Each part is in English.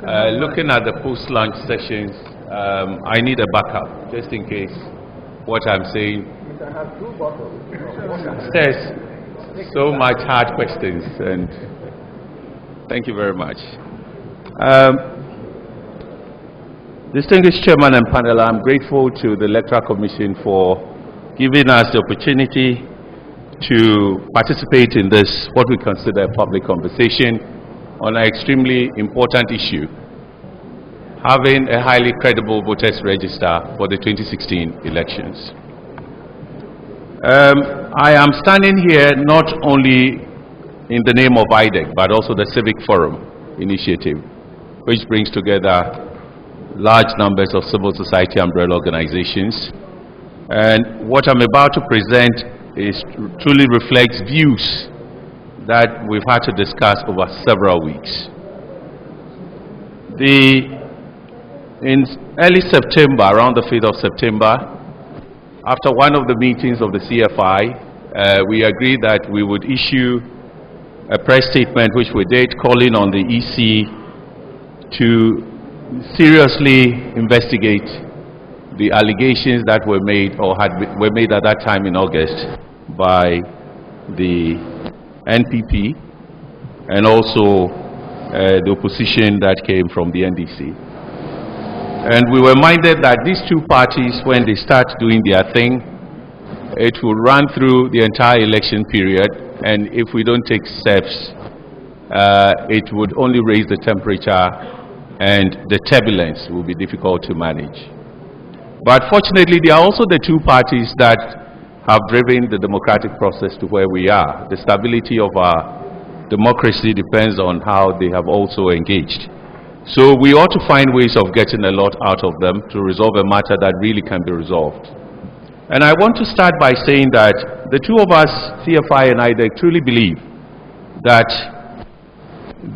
Looking at the post-lunch sessions, I need a backup, just in case what I'm saying says so much hard questions, and thank you very much. Distinguished Chairman and panel, I'm grateful to the Electoral Commission for giving us the opportunity to participate in this, what we consider a public conversation on an extremely important issue, having a highly credible voters register for the 2016 elections. I am standing here not only in the name of IDEG, but also the Civic Forum initiative, which brings together large numbers of civil society umbrella organizations. And what I'm about to present truly reflects views that we've had to discuss over several weeks. In early September, around the 5th of September, after one of the meetings of the CFI, we agreed that we would issue a press statement, which we did, calling on the EC to seriously investigate the allegations that were made or were made at that time in August by the NPP and also the opposition that came from the NDC. And we were minded that these two parties, when they start doing their thing, it will run through the entire election period, and if we don't take steps, it would only raise the temperature and the turbulence will be difficult to manage. But fortunately, there are also the two parties that have driven the democratic process to where we are. The stability of our democracy depends on how they have also engaged. So we ought to find ways of getting a lot out of them to resolve a matter that really can be resolved. And I want to start by saying that the two of us, CFI and IDEG, truly believe that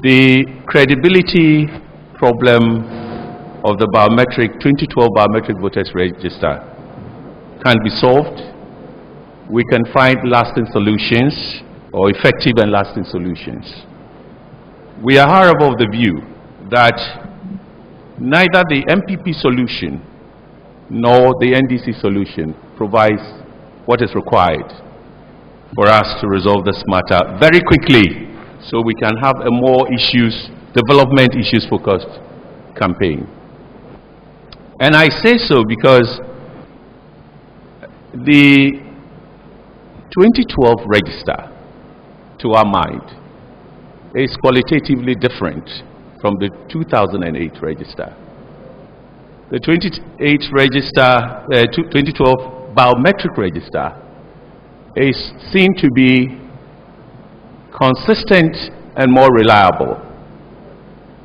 the credibility problem of the 2012 biometric voters register can be solved. We can find lasting solutions, or effective and lasting solutions. We are, however, of the view that neither the MPP solution nor the NDC solution provides what is required for us to resolve this matter very quickly, so we can have a more development issues focused campaign. And I say so because the 2012 register, to our mind, is qualitatively different from the 2008 register. The 2012 biometric register is seen to be consistent and more reliable.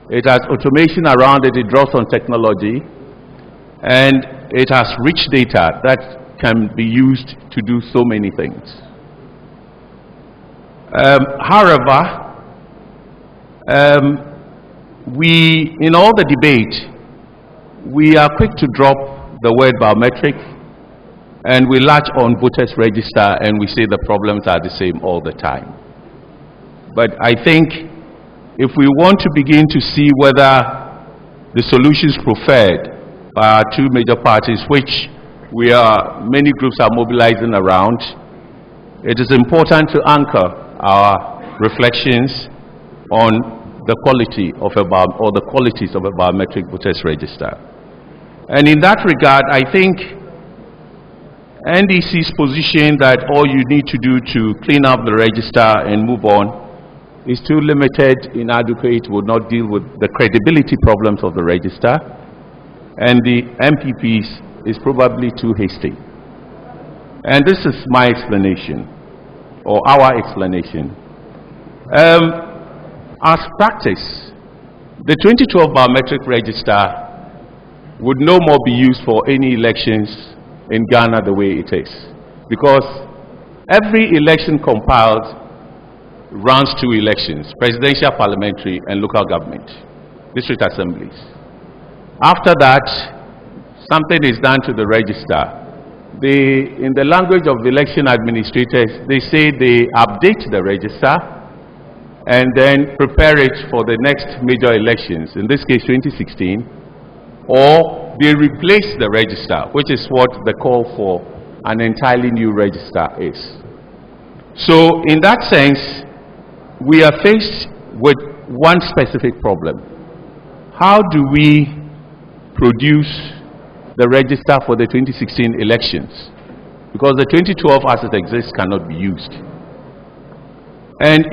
It has automation around it, it draws on technology, and it has rich data that can be used to do so many things. However, in all the debate, we are quick to drop the word biometric, and we latch on voters register and we say the problems are the same all the time. But I think if we want to begin to see whether the solutions preferred by our two major parties, which many groups are mobilizing around, it is important to anchor our reflections on the quality of the qualities of a biometric voters register. And in that regard, I think NDC's position that all you need to do to clean up the register and move on is too limited, inadequate, would not deal with the credibility problems of the register, and the MPP's is probably too hasty. And this is my explanation, or our explanation. As practice, the 2012 biometric register would no more be used for any elections in Ghana the way it is, because every election compiled runs two elections: presidential, parliamentary, and local government, district assemblies. After that, something is done to the register. In the language of election administrators, they say they update the register and then prepare it for the next major elections, in this case 2016, or they replace the register, which is what the call for an entirely new register is. So in that sense, we are faced with one specific problem. How do we produce the register for the 2016 elections? Because the 2012 as it exists cannot be used. And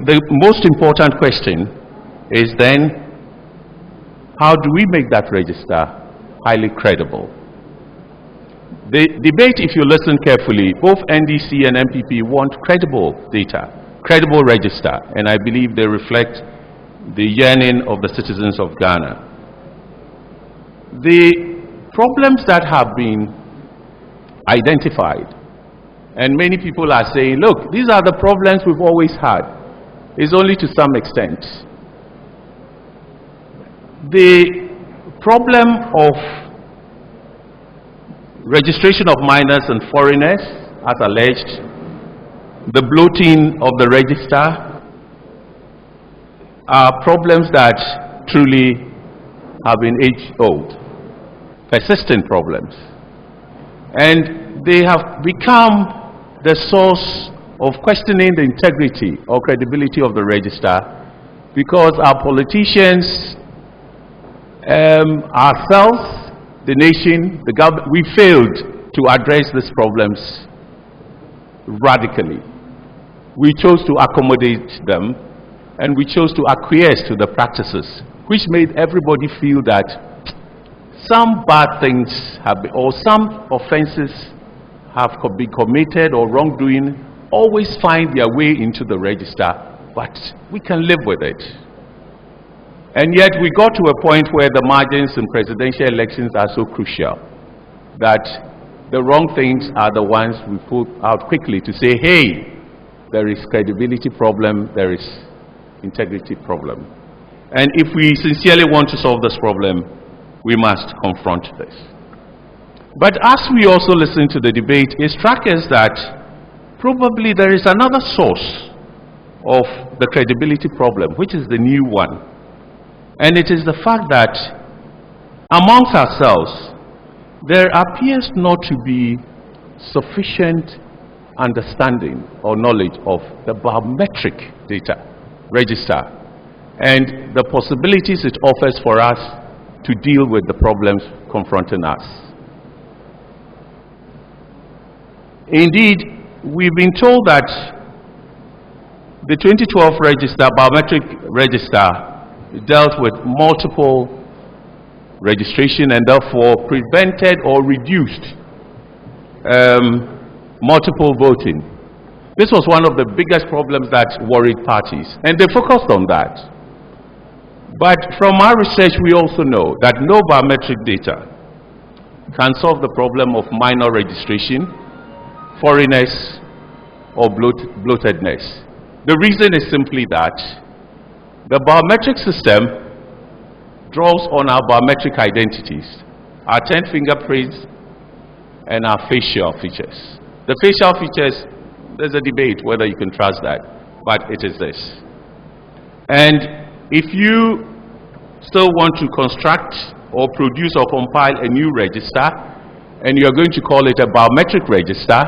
the most important question is then, how do we make that register highly credible? The debate, if you listen carefully, both NDC and MPP want credible data, credible register, and I believe they reflect the yearning of the citizens of Ghana. The problems that have been identified, and many people are saying, look, these are the problems we've always had, is only to some extent. The problem of registration of minors and foreigners, as alleged, the bloating of the register, are problems that truly have been age-old, persistent problems. And they have become the source of questioning the integrity or credibility of the register, because our politicians, ourselves, the nation, the government, we failed to address these problems radically. We chose to accommodate them, and we chose to acquiesce to the practices, which made everybody feel that some bad things have been, or some offenses have been committed, or wrongdoing always find their way into the register, but we can live with it. And yet we got to a point where the margins in presidential elections are so crucial that the wrong things are the ones we put out quickly to say, hey, there is credibility problem, there is integrity problem. And if we sincerely want to solve this problem, we must confront this. But as we also listen to the debate, it struck us that probably there is another source of the credibility problem, which is the new one. And it is the fact that amongst ourselves, there appears not to be sufficient understanding or knowledge of the biometric data register and the possibilities it offers for us to deal with the problems confronting us. Indeed, we've been told that the 2012 register, biometric register, dealt with multiple registration and therefore prevented or reduced multiple voting. This was one of the biggest problems that worried parties, and they focused on that. But from our research, we also know that no biometric data can solve the problem of minor registration, foreigners, or bloatedness. The reason is simply that the biometric system draws on our biometric identities, our 10 fingerprints, and our facial features. The facial features, there's a debate whether you can trust that, but it is this. And if you still want to construct or produce or compile a new register, and you're going to call it a biometric register,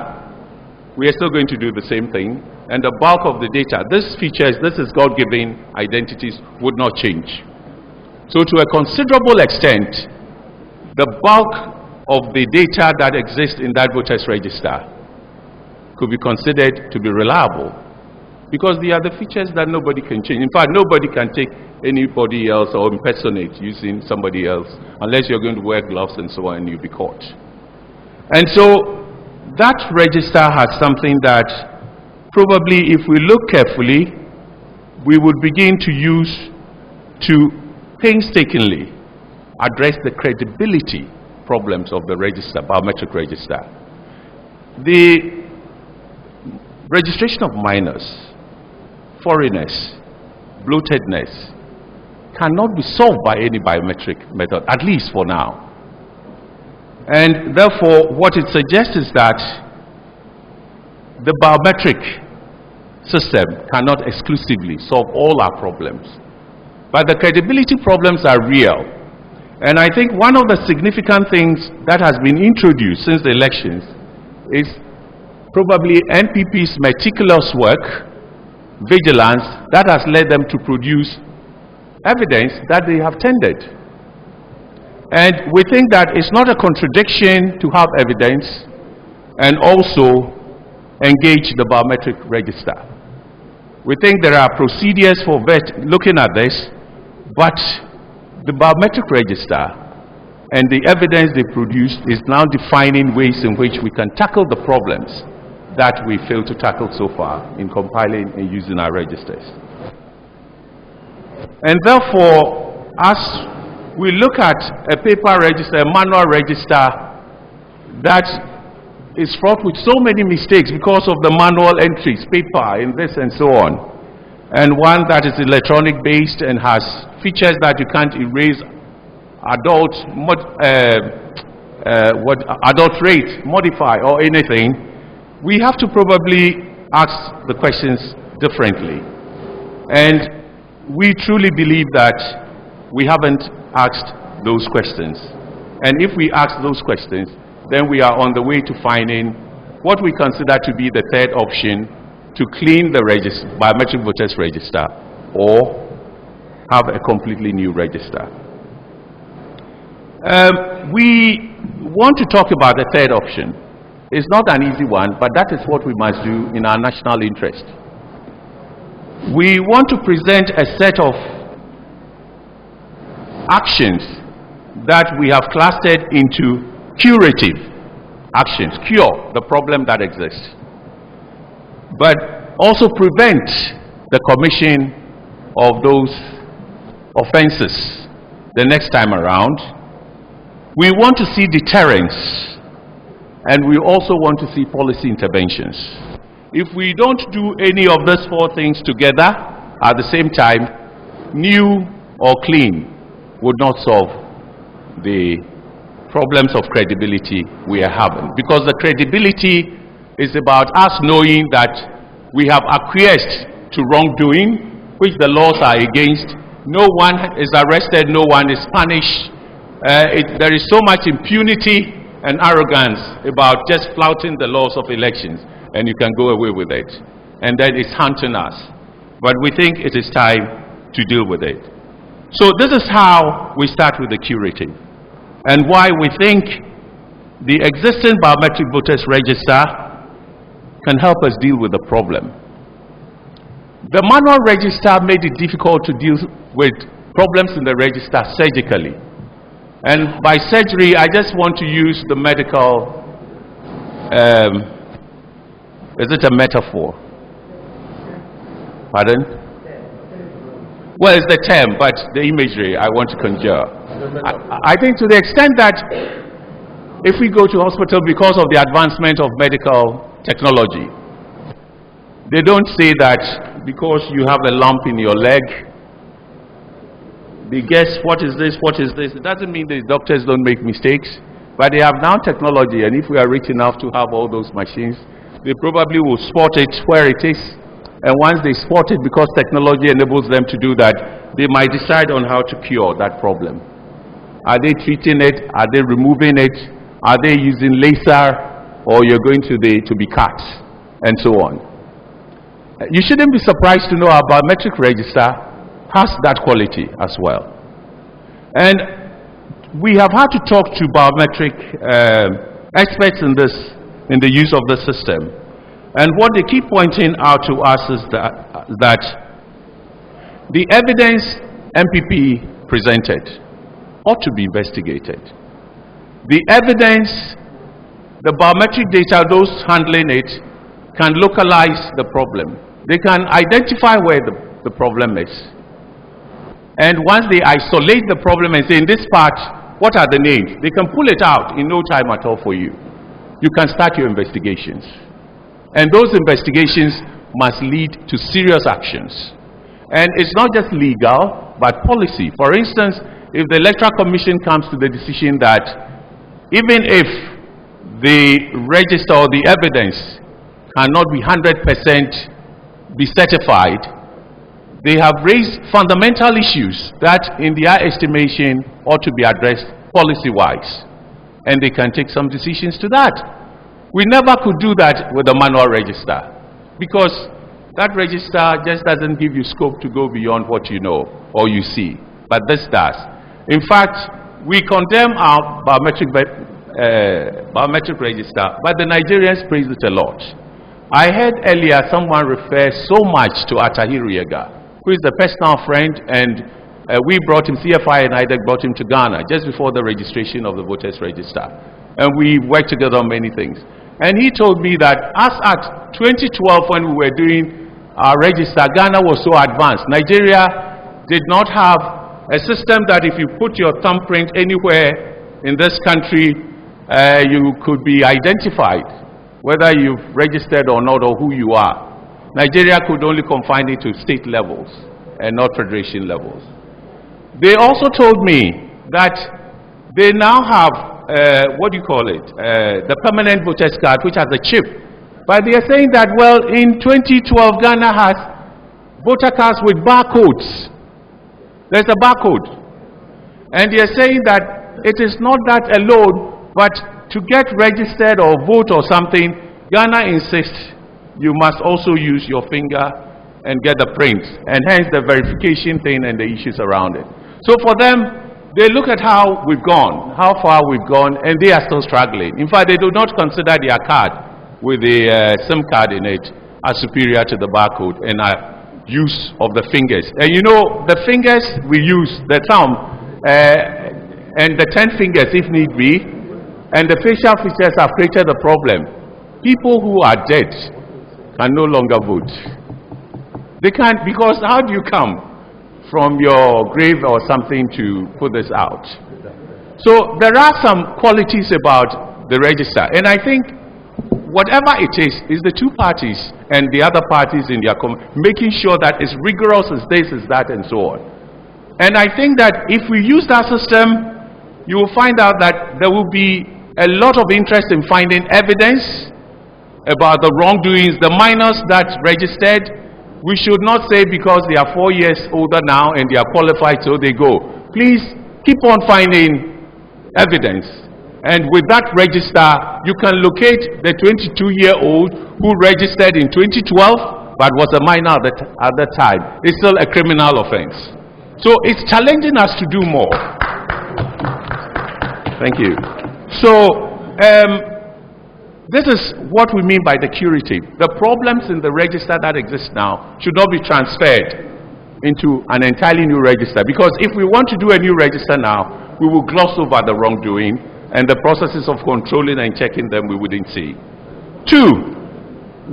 we are still going to do the same thing. And the bulk of the data, these features, this is God-given identities, would not change. So to a considerable extent, the bulk of the data that exists in that voters register could be considered to be reliable, because they are the features that nobody can change. In fact, nobody can take anybody else or impersonate using somebody else unless you're going to wear gloves and so on, and you'll be caught. And so that register has something that probably, if we look carefully, we would begin to use to painstakingly address the credibility problems of the register, biometric register. The registration of minors, foreigners, bloatedness cannot be solved by any biometric method, at least for now. And therefore, what it suggests is that the biometric system cannot exclusively solve all our problems. But the credibility problems are real. And I think one of the significant things that has been introduced since the elections is probably NPP's meticulous work, vigilance, that has led them to produce evidence that they have tendered. And we think that it's not a contradiction to have evidence and also engage the biometric register. We think there are procedures for looking at this, but the biometric register and the evidence they produced is now defining ways in which we can tackle the problems that we failed to tackle so far in compiling and using our registers. And therefore, as we look at a paper register, a manual register that is fraught with so many mistakes because of the manual entries, paper and this and so on, and one that is electronic based and has features that you can't erase, adulterate, modify or anything, we have to probably ask the questions differently. And we truly believe that we haven't asked those questions. And if we ask those questions, then we are on the way to finding what we consider to be the third option to clean the biometric voters register or have a completely new register. We want to talk about the third option. It's not an easy one, but that is what we must do in our national interest. We want to present a set of actions that we have clustered into curative actions, cure the problem that exists, but also prevent the commission of those offenses the next time around. We want to see deterrence, and we also want to see policy interventions. If we don't do any of these four things together at the same time, new or clean would not solve the problems of credibility we are having. Because the credibility is about us knowing that we have acquiesced to wrongdoing, which the laws are against. No one is arrested, no one is punished. There is so much impunity and arrogance about just flouting the laws of elections, and you can go away with it. And then it's haunting us. But we think it is time to deal with it. So this is how we start with the curative, and why we think the existing biometric voters register can help us deal with the problem. The manual register made it difficult to deal with problems in the register surgically. And by surgery, I just want to use the medical, is it a metaphor? Pardon? Well, it's the term, but the imagery I want to conjure. I think to the extent that if we go to hospital because of the advancement of medical technology, they don't say that because you have a lump in your leg, they guess what is this, what is this. It doesn't mean the doctors don't make mistakes, but they have now technology, and if we are rich enough to have all those machines, they probably will spot it where it is. And once they spot it, because technology enables them to do that, they might decide on how to cure that problem. Are they treating it? Are they removing it? Are they using laser? Or you're going to be cut? And so on. You shouldn't be surprised to know our biometric register has that quality as well. And we have had to talk to biometric experts in the use of the system. And what they keep pointing out to us is that the evidence MPP presented ought to be investigated. The evidence, the biometric data, those handling it, can localize the problem. They can identify where the problem is. And once they isolate the problem and say, in this part, what are the names? They can pull it out in no time at all for you. You can start your investigations. And those investigations must lead to serious actions. And it's not just legal, but policy. For instance, if the Electoral Commission comes to the decision that even if the register or the evidence cannot be 100% be certified, they have raised fundamental issues that, in their estimation, ought to be addressed policy-wise. And they can take some decisions to that. We never could do that with a manual register, because that register just doesn't give you scope to go beyond what you know or you see. But this does. In fact, we condemn our biometric register, but the Nigerians praise it a lot. I heard earlier someone refer so much to Atahiri Ega, who is a personal friend, and we brought him, CFI and IDEG brought him to Ghana just before the registration of the voters register. And we worked together on many things. And he told me that as at 2012, when we were doing our register, Ghana was so advanced. Nigeria did not have a system that if you put your thumbprint anywhere in this country, you could be identified, whether you've registered or not, or who you are. Nigeria could only confine it to state levels and not federation levels. They also told me that they now have, what do you call it, the permanent voters card, which has a chip. But they are saying that, well, in 2012, Ghana has voter cards with barcodes. There's a barcode. And they are saying that it is not that alone, but to get registered or vote or something, Ghana insists you must also use your finger and get the print, and hence the verification thing and the issues around it. So for them, they look at how we've gone, how far we've gone, and they are still struggling. In fact, they do not consider their card with the SIM card in it as superior to the barcode and our use of the fingers. And you know, the fingers we use, the thumb, and the 10 fingers if need be, and the facial features have created a problem. People who are dead can no longer vote. They can't, because how do you come from your grave or something to put this out? So there are some qualities about the register, and I think whatever it is the two parties and the other parties in their making sure that it's rigorous as this, as that, and so on. And I think that if we use that system, you will find out that there will be a lot of interest in finding evidence about the wrongdoings. The minors that registered, we should not say because they are 4 years older now and they are qualified, so they go. Please keep on finding evidence. And with that register, you can locate the 22-year-old who registered in 2012 but was a minor at that time. It's still a criminal offense. So it's challenging us to do more. Thank you. So this is what we mean by the curative. The problems in the register that exist now should not be transferred into an entirely new register, because if we want to do a new register now, we will gloss over the wrongdoing, and the processes of controlling and checking them we wouldn't see. Two,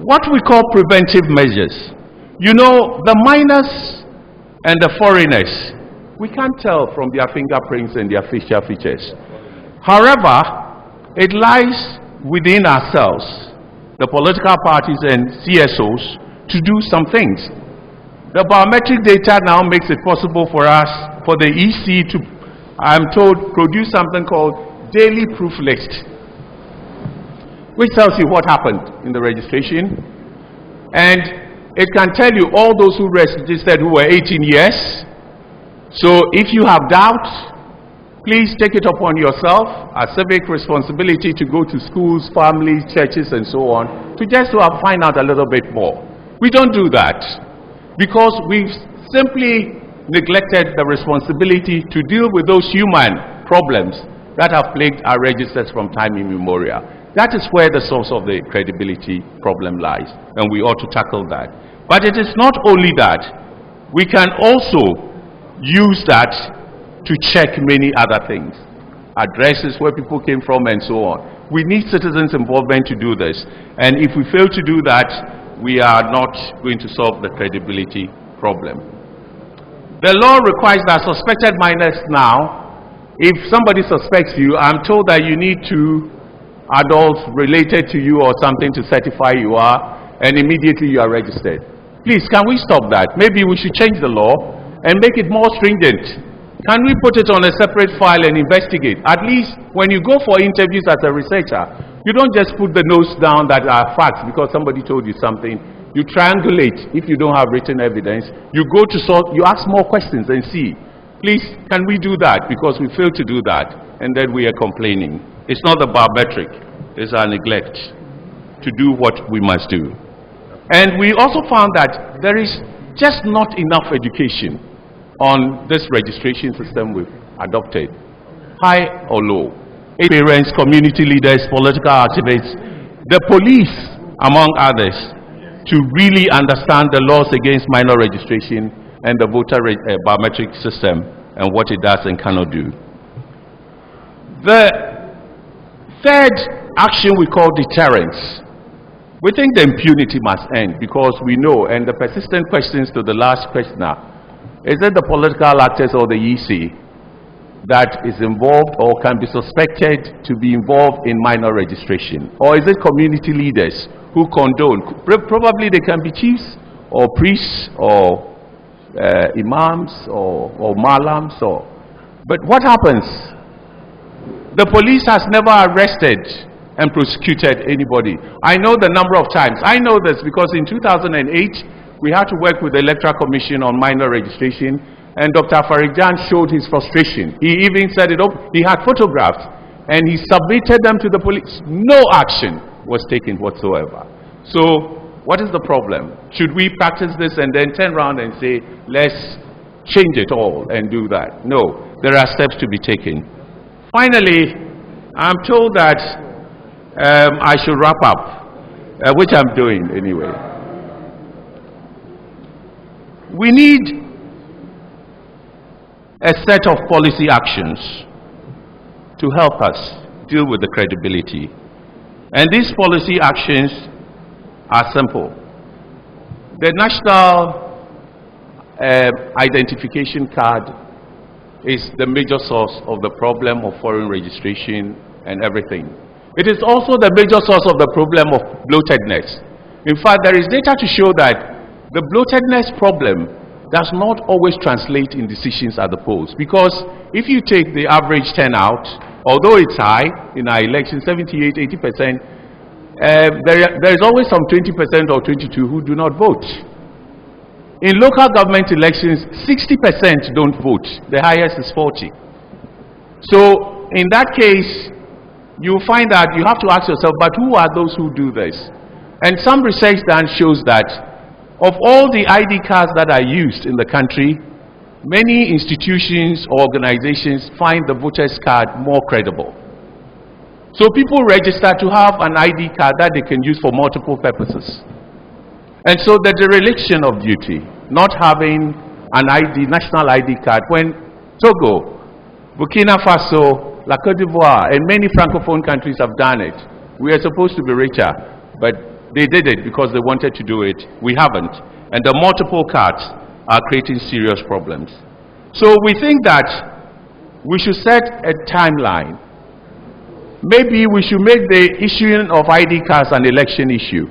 what we call preventive measures. You know, the minors and the foreigners, we can't tell from their fingerprints and their facial features. However, it lies within ourselves, the political parties and CSOs, to do some things. The biometric data now makes it possible for us, for the EC to, I'm told, produce something called daily proof list, which tells you what happened in the registration, and it can tell you all those who registered who were 18 years. So if you have doubts, please take it upon yourself, a civic responsibility, to go to schools, families, churches, and so on, to just find out a little bit more. We don't do that because we've simply neglected the responsibility to deal with those human problems that have plagued our registers from time immemorial. That is where the source of the credibility problem lies, and we ought to tackle that. But it is not only that. We can also use that to check many other things, addresses, where people came from, and so on. We need citizens' involvement to do this, and if we fail to do that, we are not going to solve the credibility problem. The law requires that suspected minors now, if somebody suspects you, I'm told that you need 2 adults related to you or something to certify you are, and immediately you are registered. Please, can we stop that? Maybe we should change the law and make it more stringent. Can we put it on a separate file and investigate? At least when you go for interviews as a researcher, you don't just put the notes down that are facts because somebody told you something. you triangulate. If you don't have written evidence, you go to you ask more questions and see, please, can we do that? Because we failed to do that, and then we are complaining. It's not the biometric, it's our neglect to do what we must do. And we also found that there is just not enough education on this registration system we've adopted, high or low. Parents, community leaders, political activists, the police, among others, to really understand the laws against minor registration and the voter biometric system and what it does and cannot do. The third action we call deterrence. We think the impunity must end because we know, and the persistent questions to the last questioner, is it the political actors or the EC that is involved or can be suspected to be involved in minor registration? Or is it community leaders who condone? Probably they can be chiefs or priests or imams or malams. But what happens? The police has never arrested and prosecuted anybody. I know the number of times. I know this because in 2008, we had to work with the Electoral Commission on minor registration, and Dr. Farijan showed his frustration. He even set it up. He had photographs, and he submitted them to the police. No action was taken whatsoever. So, what is the problem? Should we practice this and then turn around and say, let's change it all and do that? No, there are steps to be taken. Finally, I'm told that I should wrap up, which I'm doing anyway. We need a set of policy actions to help us deal with the credibility. And these policy actions are simple. The national identification card is the major source of the problem of foreign registration and everything. It is also the major source of the problem of bloatedness. In fact, there is data to show that the bloatedness problem does not always translate in decisions at the polls, because if you take the average turnout, although it's high in our elections, 78, 80%, there is always some 20% or 22% who do not vote. In local government elections, 60% don't vote. The highest is 40%. So in that case, you find that you have to ask yourself, but who are those who do this? And some research done shows that of all the ID cards that are used in the country, many institutions or organizations find the voter's card more credible. So people register to have an ID card that they can use for multiple purposes. And so the dereliction of duty, not having an ID, national ID card, when Togo, Burkina Faso, La Côte d'Ivoire, and many Francophone countries have done it, we are supposed to be richer, but they did it because they wanted to do it. We haven't. And the multiple cards are creating serious problems. So we think that we should set a timeline. Maybe we should make the issuing of ID cards an election issue,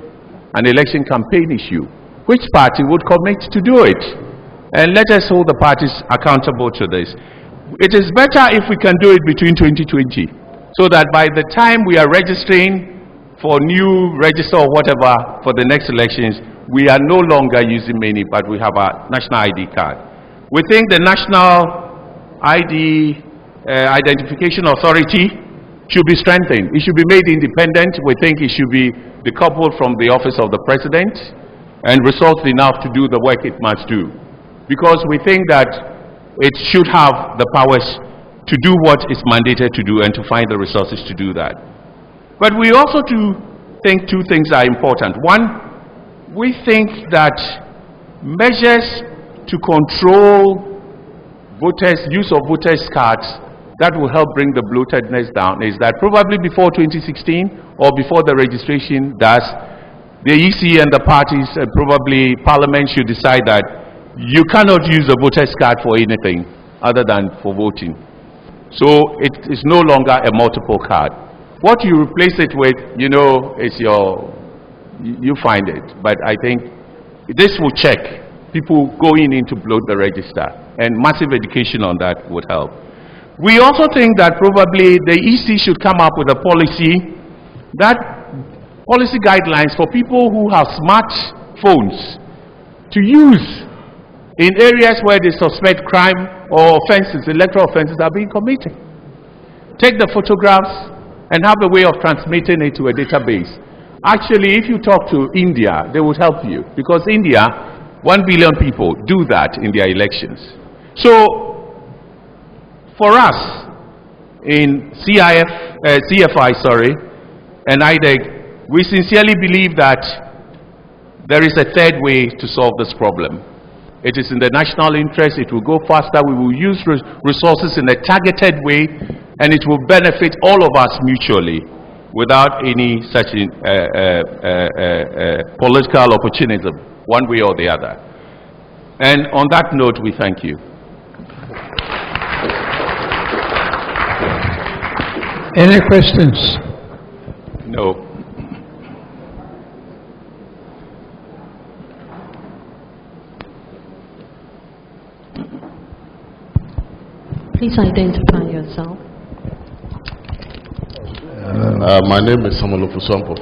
an election campaign issue. Which party would commit to do it? And let us hold the parties accountable to this. It is better if we can do it between 2020, so that by the time we are registering for new register or whatever for the next elections, we are no longer using many, but we have a national ID card. We think the National ID Identification Authority should be strengthened. It should be made independent. We think it should be decoupled from the office of the president and resourced enough to do the work it must do. Because we think that it should have the powers to do what is mandated to do and to find the resources to do that. But we also think two things are important. One, we think that measures to control voters' use of voters' cards that will help bring the bloatedness down is that probably before 2016 or before the registration does, the EC and the parties and probably Parliament should decide that you cannot use a voter's card for anything other than for voting. So it is no longer a multiple card. What you replace it with, you know, is you find it. But I think this will check people going in to bloat the register, and massive education on that would help. We also think that probably the EC should come up with a policy guidelines for people who have smart phones to use in areas where they suspect crime or offenses, electoral offenses are being committed. Take the photographs and have a way of transmitting it to a database. Actually, if you talk to India, they would help you, because India, 1 billion people do that in their elections. So, for us in CFI, and IDEG, we sincerely believe that there is a third way to solve this problem. It is in the national interest, it will go faster, we will use resources in a targeted way, and it will benefit all of us mutually without any such political opportunism, one way or the other. And on that note, we thank you. Any questions? No. Please identify yourself. My name is Samuel Ofusampo.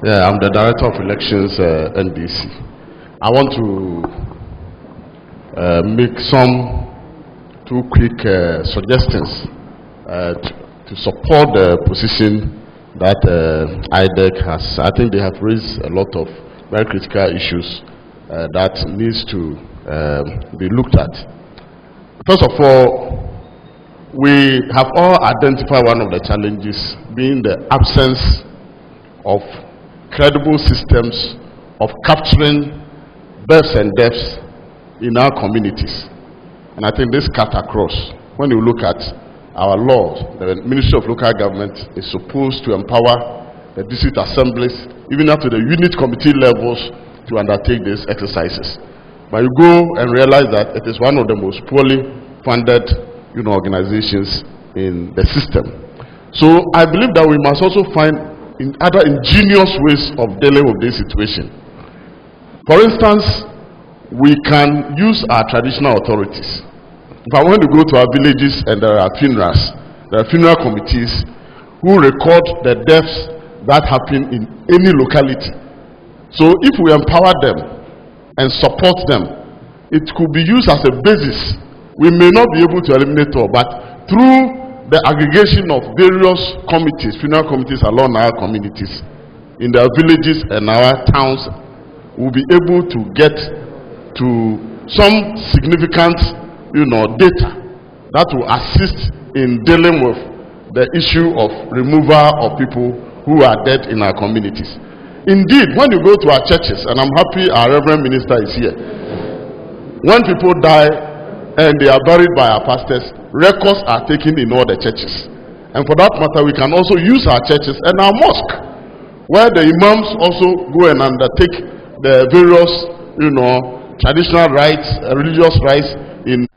Yeah, I'm the Director of Elections, NDC. I want to make two quick suggestions to support the position that IDEG has. I think they have raised a lot of very critical issues that needs to be looked at. First of all, we have all identified one of the challenges being the absence of credible systems of capturing births and deaths in our communities. And I think this cut across. When you look at our laws, the Ministry of Local Government is supposed to empower the district assemblies, even up to the unit committee levels, to undertake these exercises. But you go and realize that it is one of the most poorly funded organizations in the system. So I believe that we must also find other ingenious ways of dealing with this situation. For instance, we can use our traditional authorities. If I want to go to our villages and there are funerals, there are funeral committees who record the deaths that happen in any locality. So if we empower them and support them, it could be used as a basis. We may not be able to eliminate all, but through the aggregation of various committees, funeral committees along our communities, in their villages and our towns, we'll be able to get to some significant data that will assist in dealing with the issue of removal of people who are dead in our communities. Indeed, when you go to our churches, and I'm happy our Reverend Minister is here, when people die and they are buried by our pastors, records are taken in all the churches. And for that matter, we can also use our churches and our mosque, where the imams also go and undertake the various, traditional rites, religious rites in